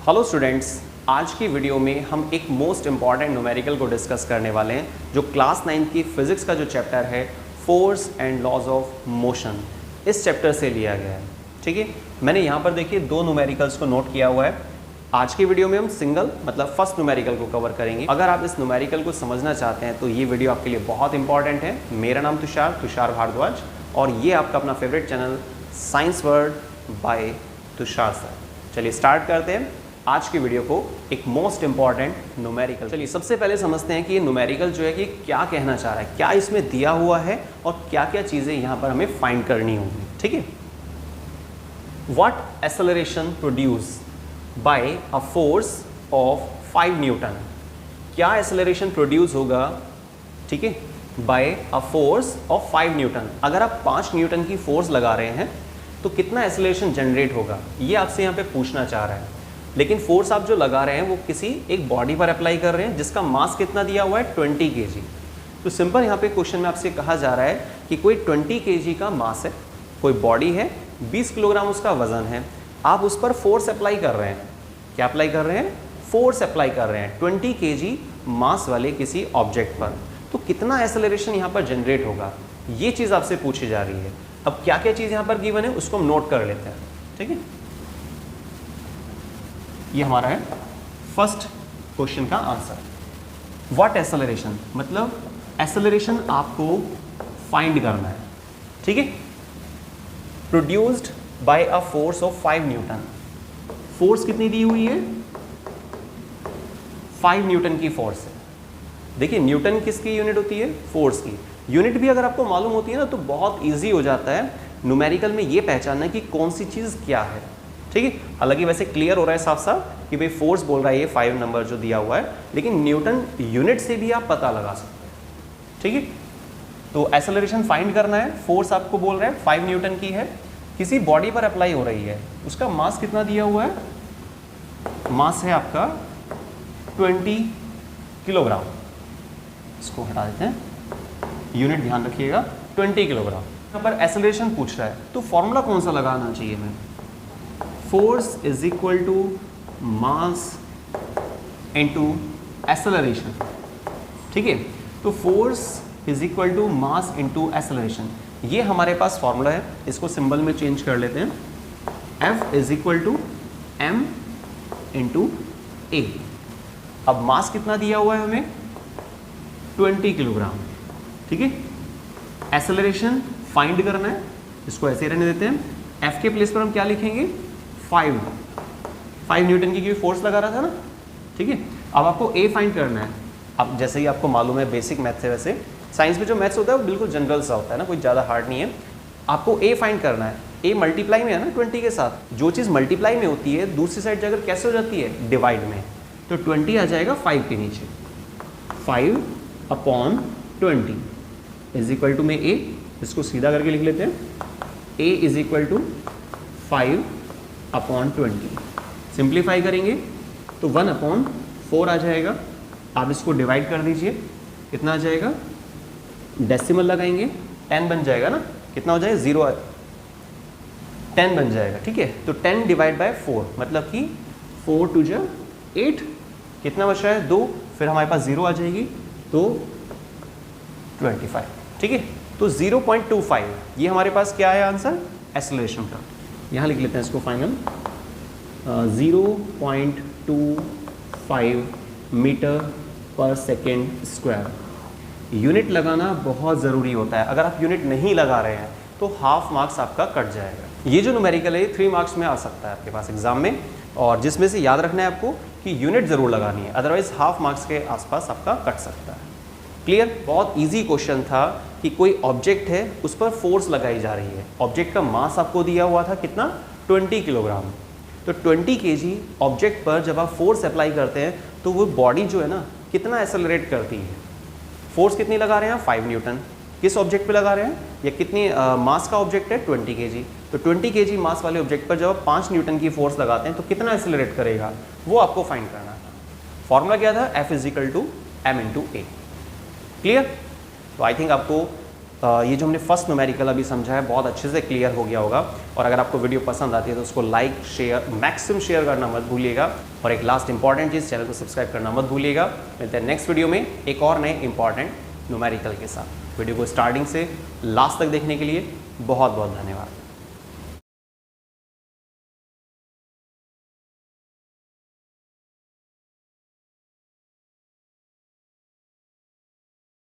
Hello students, आज की video में हम एक मोस्ट इम्पॉर्टेंट न्यूमेरिकल को डिस्कस करने वाले हैं जो क्लास 9 की फिजिक्स का जो चैप्टर है force and laws of motion, इस चैप्टर से लिया गया है। ठीक है, मैंने यहाँ पर देखिए दो न्यूमेरिकल्स को नोट किया हुआ है। आज की वीडियो में हम सिंगल मतलब फर्स्ट न्यूमेरिकल को कवर करेंगे। अगर आप इस न्यूमेरिकल को समझना चाहते हैं तो ये वीडियो आपके लिए बहुत इंपॉर्टेंट है। मेरा नाम तुषार भारद्वाज और ये आपका अपना favourite channel science world by Tushar sir. चलिए स्टार्ट करते हैं आज की वीडियो को, एक मोस्ट इंपॉर्टेंट न्यूमेरिकल। चलिए सबसे पहले समझते हैं कि ये न्यूमेरिकल जो है कि क्या कहना चाह रहा है, क्या इसमें दिया हुआ है और क्या क्या चीज़ें यहाँ पर हमें फाइंड करनी होंगी। ठीक है, what acceleration produce by a force of 5 newton. क्या एक्सेलरेशन प्रोड्यूस होगा, ठीक है, by a force of 5 newton. अगर आप 5 न्यूटन की फोर्स लगा रहे हैं तो कितना एक्सेलरेशन जनरेट होगा, ये आपसे यहाँ पे पूछना चाह रहा है। लेकिन फोर्स आप जो लगा रहे हैं वो किसी एक बॉडी पर अप्लाई कर रहे हैं जिसका मास कितना दिया हुआ है 20 kg। तो सिंपल यहाँ पे क्वेश्चन में आपसे कहा जा रहा है कि कोई 20 kg का मास है, कोई बॉडी है, 20 किलोग्राम उसका वजन है, आप उस पर फोर्स अप्लाई कर रहे हैं। क्या अप्लाई कर रहे हैं? फोर्स अप्लाई कर रहे हैं 20 kg मास वाले किसी ऑब्जेक्ट पर। तो कितना एक्सेलरेशन यहाँ पर जनरेट होगा, ये चीज़ आपसे पूछी जा रही है। अब क्या क्या चीज़ यहाँ पर गिवन है उसको हम नोट कर लेते हैं। ठीक है, ये हमारा है फर्स्ट क्वेश्चन का आंसर। व्हाट एक्सेलरेशन, मतलब एक्सेलरेशन आपको फाइंड करना है। ठीक है, produced by a force of 5 Newton. Force कितनी दी हुई है? 5 न्यूटन की फोर्स है। देखिए न्यूटन किसकी यूनिट होती है? फोर्स की। यूनिट भी अगर आपको मालूम होती है ना तो बहुत इजी हो जाता है न्यूमेरिकल में ये पहचानना कि कौन सी चीज़ क्या है। ठीक है, हालांकि वैसे क्लियर हो रहा है साफ साफ कि भाई फोर्स बोल रहा है ये 5 नंबर जो दिया हुआ है, लेकिन न्यूटन यूनिट से भी आप पता लगा सकते हैं। ठीक है, तो एक्सेलरेशन फाइंड करना है। फोर्स आपको बोल रहा है 5 न्यूटन की है, किसी बॉडी पर अप्लाई हो रही है, उसका मास कितना दिया हुआ है? मास है आपका 20 किलोग्राम। इसको हटा देते हैं, यूनिट ध्यान रखिएगा 20 किलोग्राम। यहाँ पर एक्सेलरेशन पूछ रहा है तो फॉर्मूला कौन सा लगाना चाहिए हमें? Force is equal to mass into acceleration. ठीक है, तो force is equal to mass into acceleration, ये हमारे पास फॉर्मूला है। इसको सिंबल में चेंज कर लेते हैं। F is equal to m into A. अब मास कितना दिया हुआ है हमें? 20 किलोग्राम। ठीक है, एक्सेलरेशन फाइंड करना है, इसको ऐसे रहने देते हैं। F के प्लेस पर हम क्या लिखेंगे? 5 न्यूटन की फोर्स लगा रहा था ना। ठीक है, अब आपको ए फाइंड करना है। अब जैसे ही आपको मालूम है बेसिक मैथ से, वैसे साइंस में जो मैथ्स होता है वो बिल्कुल जनरल सा होता है ना, कोई ज़्यादा हार्ड नहीं है। आपको ए फाइंड करना है। ए मल्टीप्लाई में है ना 20 के साथ। जो चीज़ मल्टीप्लाई में होती है दूसरी साइड अगर कैसे हो जाती है? डिवाइड में। तो 20 आ जाएगा 5 के नीचे। 5/20 इज इक्वल टू में ए, इसको सीधा करके लिख लेते हैं। ए इज इक्वल टू 5/20। सिंप्लीफाई करेंगे तो 1/4 आ जाएगा। आप इसको डिवाइड कर दीजिए, कितना आ जाएगा? डेसिमल लगाएंगे 10 बन जाएगा ना। कितना हो जाएगा? 0 10 बन जाएगा। ठीक है, तो 10 डिवाइड बाय 4 मतलब कि 4 2 जा 8। कितना बच रहा है? 2। फिर हमारे पास 0 आ जाएगी तो 25। ठीक है, तो 0.25 ये हमारे पास क्या है आंसर एक्सेलरेशन का। यहाँ लिख लेते हैं इसको फाइनल। 0.25 मीटर पर सेकेंड स्क्वायर। यूनिट लगाना बहुत ज़रूरी होता है। अगर आप यूनिट नहीं लगा रहे हैं तो हाफ मार्क्स आपका कट जाएगा। ये जो न्यूमेरिकल है 3 मार्क्स में आ सकता है आपके पास एग्जाम में, और जिसमें से याद रखना है आपको कि यूनिट ज़रूर लगानी है, अदरवाइज हाफ मार्क्स के आसपास आपका कट सकता है। क्लियर? बहुत इजी क्वेश्चन था कि कोई ऑब्जेक्ट है उस पर फोर्स लगाई जा रही है। ऑब्जेक्ट का मास आपको दिया हुआ था कितना? 20 किलोग्राम। तो 20 kg ऑब्जेक्ट पर जब आप फोर्स अप्लाई करते हैं तो वो बॉडी जो है ना कितना एक्सेलरेट करती है। फोर्स कितनी लगा रहे हैं? 5 न्यूटन। किस ऑब्जेक्ट पे लगा रहे हैं, या कितनी मास का ऑब्जेक्ट है? 20 kg। तो 20 kg मास वाले ऑब्जेक्ट पर जब आप 5 न्यूटन की फोर्स लगाते हैं तो कितना एक्सेलरेट करेगा, वो आपको फाइंड करना था। फॉर्मूला क्या था? F is equal to m into A. Clear? तो आई थिंक आपको ये जो हमने फर्स्ट न्यूमेरिकल अभी समझा है बहुत अच्छे से क्लियर हो गया होगा। और अगर आपको वीडियो पसंद आती है तो उसको लाइक शेयर मैक्सिमम शेयर करना मत भूलिएगा। और एक लास्ट इंपॉर्टेंट चीज़, चैनल को सब्सक्राइब करना मत भूलिएगा। मिलते हैं नेक्स्ट वीडियो में एक और नए इंपॉर्टेंट न्यूमेरिकल के साथ। वीडियो को स्टार्टिंग से लास्ट तक देखने के लिए बहुत बहुत धन्यवाद।